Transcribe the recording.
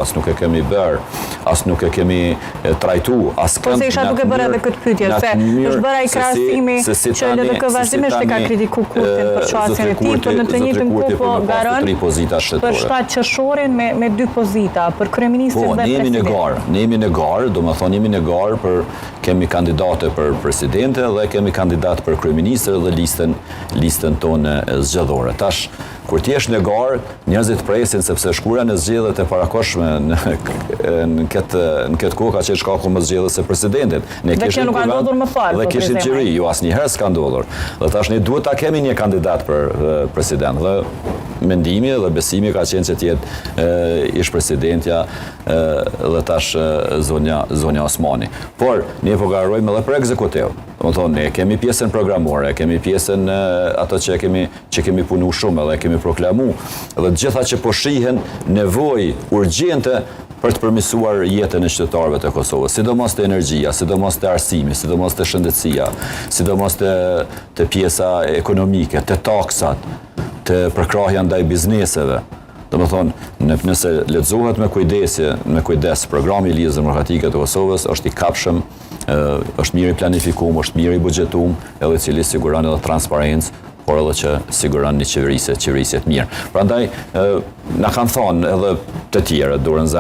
as nuk e kemi bërë, as nuk e kemi trajtu, as Po se isha duke bërë edhe këtë pyetje, se është bërë ai krahasimi që LDK vazhdimisht e ka kritiku Kurtin për çështjen e tij, por në të njëjtën kohë po garon për 7 qershorin me 2 pozita, për kryeministrin dhe presidentin. Ne jemi në garë, domethënë jemi në garë për kemi kandidate për presidente dhe kemi kandidat për kryeministër dhe listën tonë zgjedhore. Tash kur ti je në garë, njerëzit presin sepse shkura në zgjedhjet e parakohshme në këtë kohë ka qenë shkaku më zgjedhës së presidentit. Ne kishim nuk ka ndodhur më fal. Dhe kishin qiri, jo asnjëherë s'ka ndodhur. Dhe tash ne duhet ta kemi një kandidat për president. Dhe mendimi dhe besimi ka qenë që të jetë ish presidentja dhe tash zonja Osmani. Por ne po garojmë edhe për ekzekutiv. Domethënë ne kemi pjesën programore, kemi pjesën ato që kemi punu shumë dhe kemi proklamu, dhe gjitha që po shihen nevojë urgjente për të përmirësuar jetën e qytetarëve të Kosovës, sidomos të energjia, sidomos të arsimi, sidomos të shëndetësia, sidomos të pjesa ekonomike, të taksat, të përkrahja ndaj bizneseve. Domethënë, nëse lexohet me kujdes programi i Lidhjes Demokratike të Kosovës, është i kapshëm, është mirë i planifikuar, është mirë i buxhetuar, edhe i cili siguron edhe transparencë, por edhe që siguron një qeverisje të mirë. Prandaj na kanë thonë edhe të tjerë durën